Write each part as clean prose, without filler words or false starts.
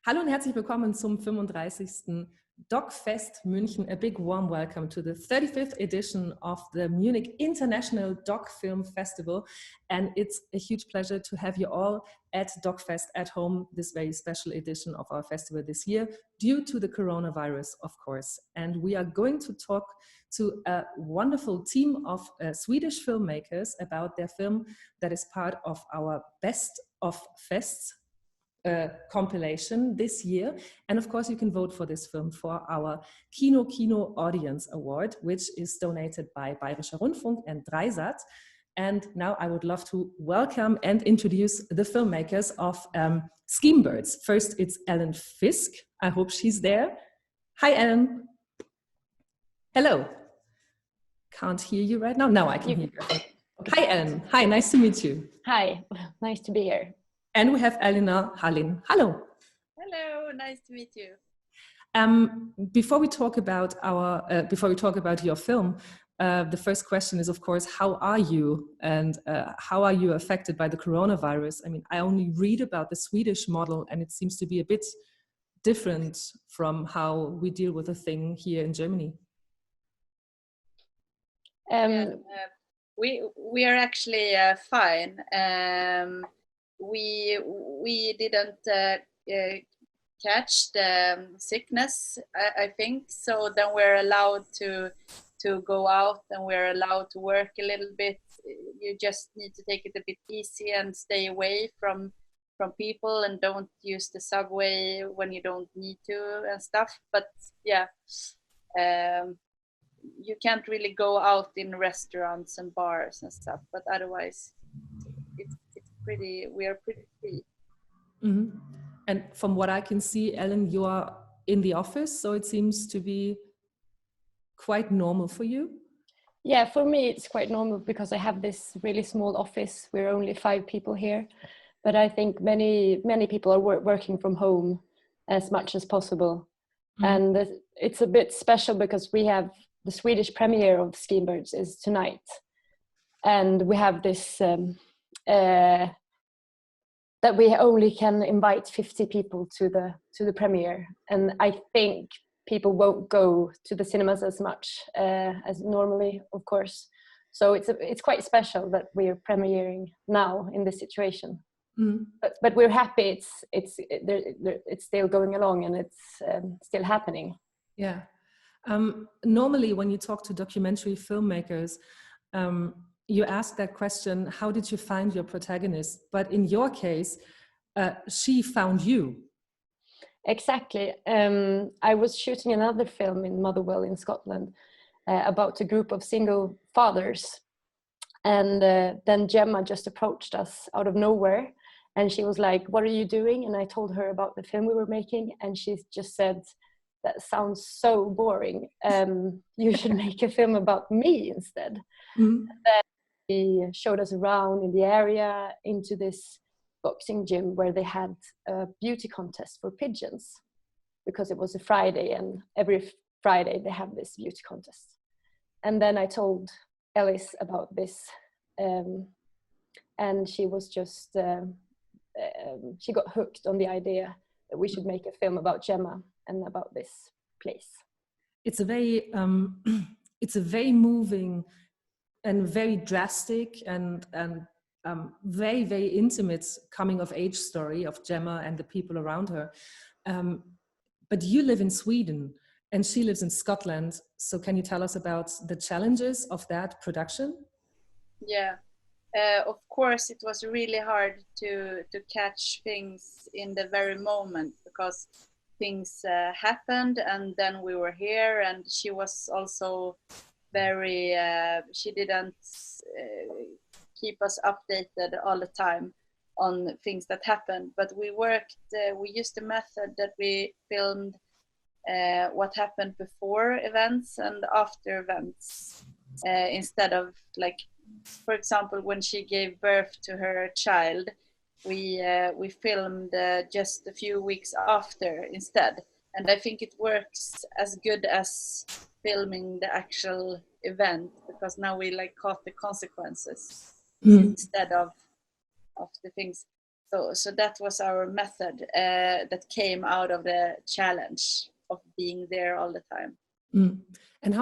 Hallo und herzlich willkommen zum 35. DOK.fest München. A big warm welcome to the 35th edition of the Munich International DOK Film Festival. And it's a huge pleasure to have you all at DOK.fest at home, this very special edition of our festival this year, due to the coronavirus, of course. And we are going to talk to a wonderful team of Swedish filmmakers about their film that is part of our Best of Fests compilation this year. And of course, you can vote for this film for our Kino Audience Award, which is donated by Bayerischer Rundfunk and Dreisat. And now I would love to welcome and introduce the filmmakers of Scheme Birds. First, it's Ellen Fiske. I hope she's there. Hi, Ellen. Hello. Can't hear you right now. Now I can hear you. Okay. Hi, Ellen. Hi, nice to meet you. Hi, nice to be here. And we have Ellinor Hallin. Hello. Hello, nice to meet you. Before we talk about your film, the first question is, of course, how are you, and how are you affected by the coronavirus? I mean, I only read about the Swedish model, and it seems to be a bit different from how we deal with the thing here in Germany. We are actually fine. We didn't catch the sickness, I think. So then we're allowed to go out, and we're allowed to work a little bit. You just need to take it a bit easy and stay away from people, and don't use the subway when you don't need to and stuff. But yeah, you can't really go out in restaurants and bars and stuff. But otherwise, we are pretty free. Mm-hmm. And from what I can see, Ellen, you are in the office, so it seems to be quite normal for you. Yeah, for me it's quite normal because I have this really small office. We're only 5 people here, but I think many people are working from home as much as possible. Mm-hmm. And it's a bit special because we have the Swedish premiere of Scheme Birds is tonight, and we have this that we only can invite 50 people to the premiere, and I think people won't go to the cinemas as much as normally, of course. So it's quite special that we're premiering now in this situation. Mm. But we're happy. It's still going along, and it's still happening. Yeah. Normally, when you talk to documentary filmmakers, you ask that question, how did you find your protagonist? But in your case, she found you. Exactly. I was shooting another film in Motherwell in Scotland about a group of single fathers. And then Gemma just approached us out of nowhere. And she was like, "What are you doing?" And I told her about the film we were making. And she just said, "That sounds so boring. You should make a film about me instead." Mm-hmm. He showed us around in the area into this boxing gym where they had a beauty contest for pigeons, because it was a Friday, and every Friday they have this beauty contest. And then I told Ellis about this, and she was just she got hooked on the idea that we should make a film about Gemma and about this place. It's a very moving and very drastic and very, very intimate coming of age story of Gemma and the people around her. But you live in Sweden and she lives in Scotland. So can you tell us about the challenges of that production? Yeah, of course it was really hard to catch things in the very moment, because things happened and then we were here, and she was also very she didn't keep us updated all the time on things that happened, but we used a method that we filmed what happened before events and after events, instead of, like, for example, when she gave birth to her child, we filmed just a few weeks after instead, and I think it works as good as filming the actual event, because now we caught the consequences instead of the things. So that was our method that came out of the challenge of being there all the time. Mm. And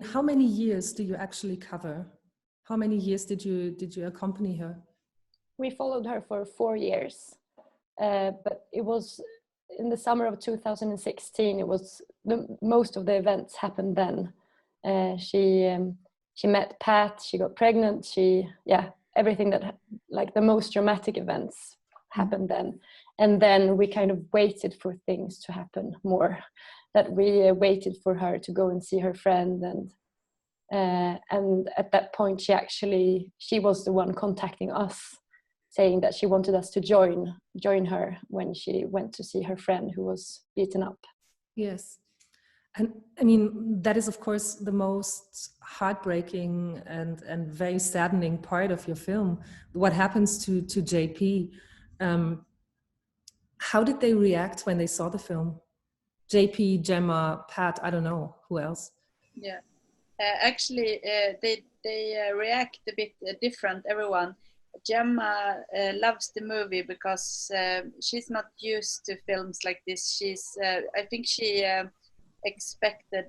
how many years do you actually cover? How many years did you accompany her? We followed her for 4 years, but it was in the summer of 2016. It was most of the events happened then. She met Pat. She got pregnant. Everything that like the most dramatic events happened then, and then we kind of waited for things to happen more. That we waited for her to go and see her friend, and at that point she was the one contacting us, saying that she wanted us to join her when she went to see her friend who was beaten up. Yes. And I mean, that is, of course, the most heartbreaking and very saddening part of your film. What happens to JP? How did they react when they saw the film? JP, Gemma, Pat, I don't know, who else? Yeah, actually, they react a bit different, everyone. Gemma loves the movie because she's not used to films like this. I think she expected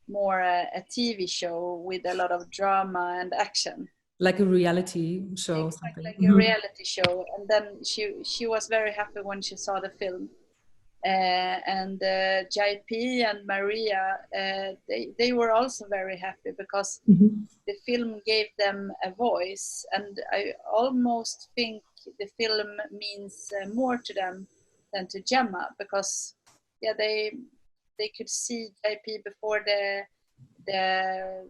more a TV show with a lot of drama and action. Like a reality show, something. Like a reality show. And then she was very happy when she saw the film. And JP and Maria, they were also very happy because the film gave them a voice. And I almost think the film means more to them than to Gemma, because they could see JP before the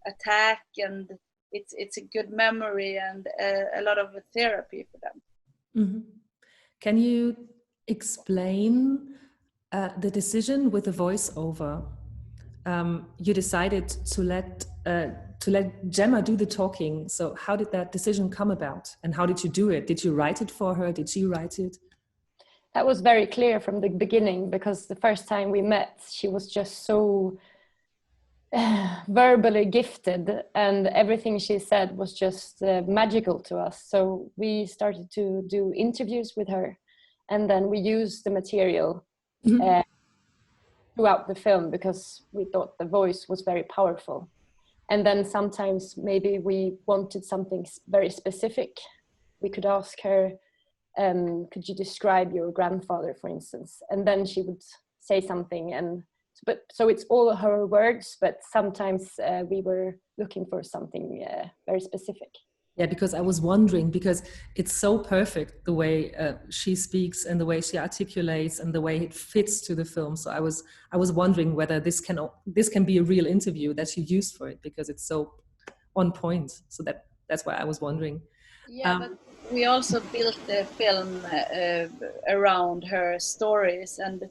attack, and it's a good memory and a lot of therapy for them. Mm-hmm. Can you explain the decision with the voiceover? You decided to let Gemma do the talking. So how did that decision come about, and how did you do it? Did you write it for her? Did she write it? That was very clear from the beginning, because the first time we met, she was just so verbally gifted, and everything she said was just magical to us. So we started to do interviews with her, and then we used the material throughout the film because we thought the voice was very powerful. And then sometimes maybe we wanted something very specific. We could ask her, could you describe your grandfather, for instance? And then she would say something, so it's all her words, but sometimes we were looking for something very specific. Yeah, because I was wondering, because it's so perfect the way she speaks and the way she articulates and the way it fits to the film. So I was wondering whether this can be a real interview that you used for it, because it's so on point. So that's why I was wondering. Yeah, but we also built the film around her stories, and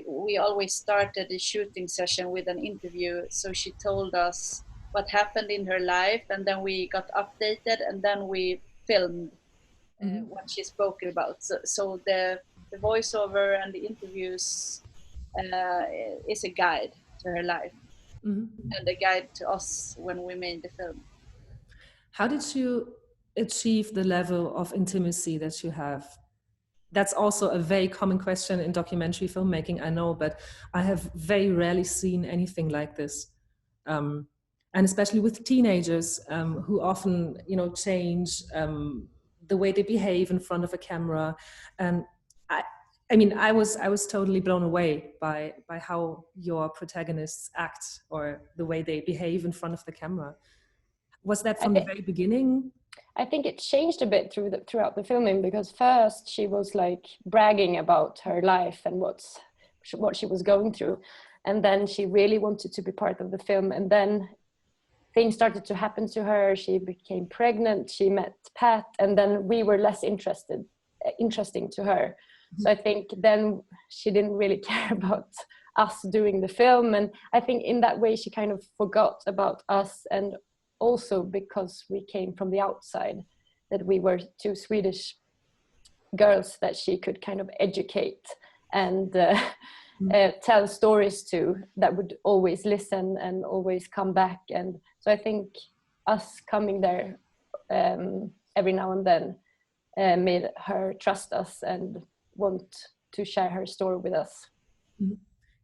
we always started the shooting session with an interview. So she told us what happened in her life, and then we got updated, and then we filmed what she spoke about. So the voiceover and the interviews is a guide to her life and a guide to us when we made the film. How did you achieve the level of intimacy that you have? That's also a very common question in documentary filmmaking, I know, but I have very rarely seen anything like this. And especially with teenagers who often, change the way they behave in front of a camera. And I was totally blown away by how your protagonists act, or the way they behave in front of the camera. Was that from the very beginning? I think it changed a bit throughout the filming, because first she was like bragging about her life and what she was going through, and then she really wanted to be part of the film, and then things started to happen to her. She became pregnant, she met Pat, and then we were less interesting to her. So I think then she didn't really care about us doing the film, and I think in that way she kind of forgot about us, and also because we came from the outside, that we were two Swedish girls that she could kind of educate and tell stories to, that would always listen and always come back. And so I think us coming there every now and then made her trust us and want to share her story with us. Mm-hmm.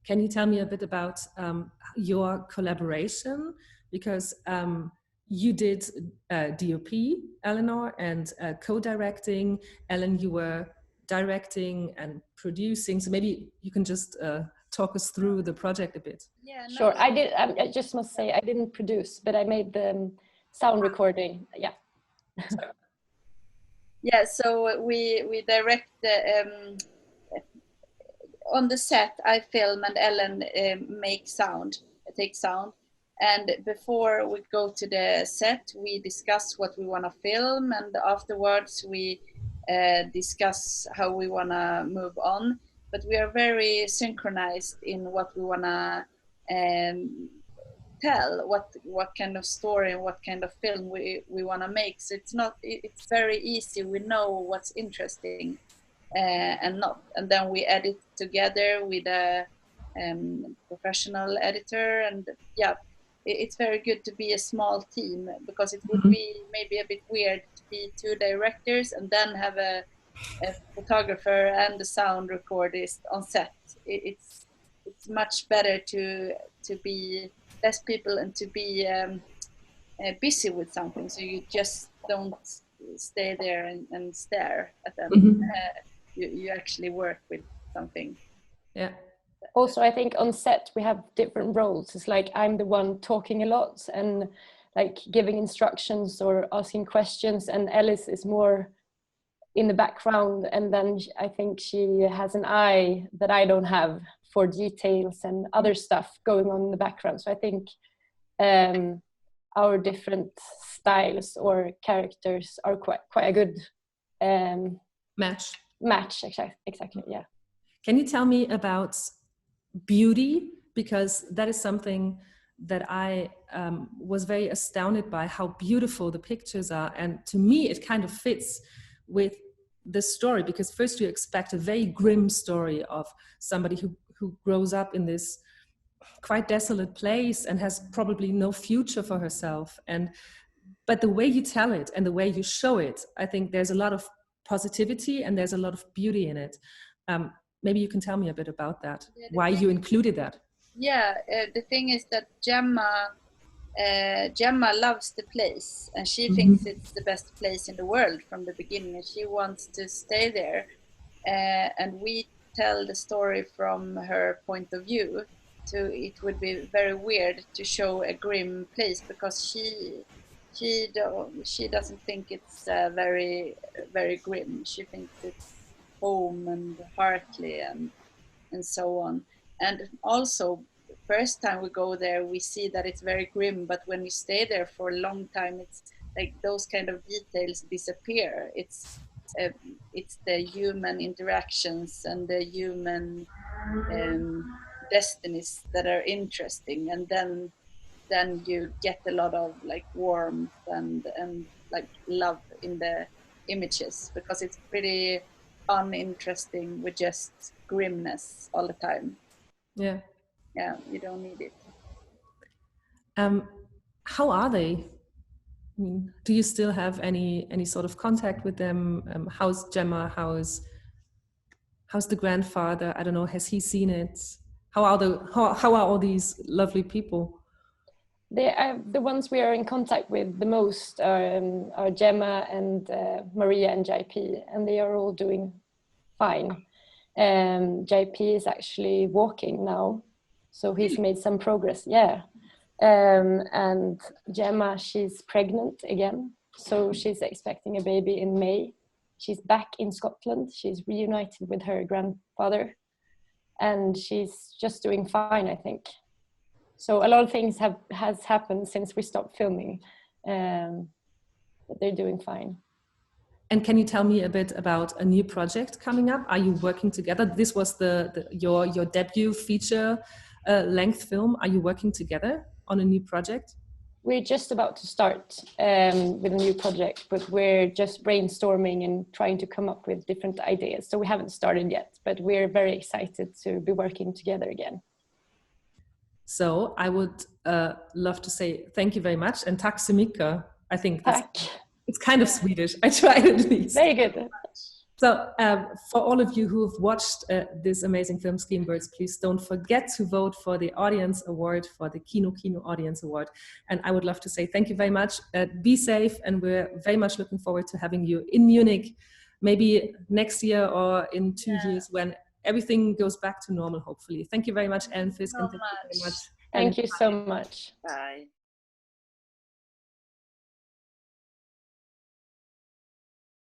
Can you tell me a bit about your collaboration? Because you did DOP, Ellinor, and co-directing. Ellen, you were directing and producing. So maybe you can just talk us through the project a bit. Yeah, no, sure. I did. I just must say I didn't produce, but I made the sound recording. Yeah. Yeah. So we direct the. On the set, I film and Ellen take sound. And before we go to the set, we discuss what we want to film, and afterwards we discuss how we want to move on. But we are very synchronized in what we want to tell, what kind of story and what kind of film we want to make. So it's very easy. We know what's interesting. And not, and then we edit together with a professional editor, and yeah, it's very good to be a small team, because it would be maybe a bit weird to be 2 directors and then have a photographer and a sound recordist on set. It's much better to be less people and to be busy with something, so you just don't stay there and stare at them. Mm-hmm. You actually work with something. Yeah. Also, I think on set we have different roles. It's like I'm the one talking a lot and like giving instructions or asking questions, and Ellis is more in the background, and then I think she has an eye that I don't have for details and other stuff going on in the background. So I think our different styles or characters are quite a good match. Exactly. Yeah. Can you tell me about beauty? Because that is something that I was very astounded by, how beautiful the pictures are. And to me, it kind of fits with the story, because first you expect a very grim story of somebody who grows up in this quite desolate place and has probably no future for herself. But the way you tell it and the way you show it, I think there's a lot of positivity and there's a lot of beauty in it. Maybe you can tell me a bit about that, why you included that. Yeah, the thing is that Gemma loves the place, and she thinks it's the best place in the world from the beginning, and she wants to stay there. And we tell the story from her point of view. So it would be very weird to show a grim place, because she doesn't think it's very, very grim. She thinks it's home and heartly and so on. And also, the first time we go there, we see that it's very grim, but when we stay there for a long time, it's like those kind of details disappear. It's the human interactions and the human destinies that are interesting, and then you get a lot of like warmth and like love in the images, because it's pretty uninteresting with just grimness all the time. Yeah, you don't need it. How are they? I mean, do you still have any sort of contact with them? How's Gemma? How's the grandfather? I don't know, has he seen it? How are all these lovely people? They are the ones we are in contact with the most are Gemma and Maria and JP, and they are all doing fine. JP is actually walking now, so he's made some progress. Yeah. And Gemma, she's pregnant again, so she's expecting a baby in May. She's back in Scotland. She's reunited with her grandfather, and she's just doing fine, I think. So a lot of things has happened since we stopped filming, but they're doing fine. And can you tell me a bit about a new project coming up? Are you working together? This was your debut feature length film. Are you working together on a new project? We're just about to start with a new project, but we're just brainstorming and trying to come up with different ideas. So we haven't started yet, but we're very excited to be working together again. So I would love to say thank you very much, and tack så mycket. I think that's It's kind of Swedish. I tried at least. Very good. So for all of you who've watched this amazing film, Screen Birds, please don't forget to vote for the Audience Award, for the Kino Audience Award. And I would love to say thank you very much. Be safe, and we're very much looking forward to having you in Munich, maybe next year or in 2 years when everything goes back to normal, hopefully. Thank you very much, Ellen, Fiske. So Thank you very much. Thank you so much. Bye.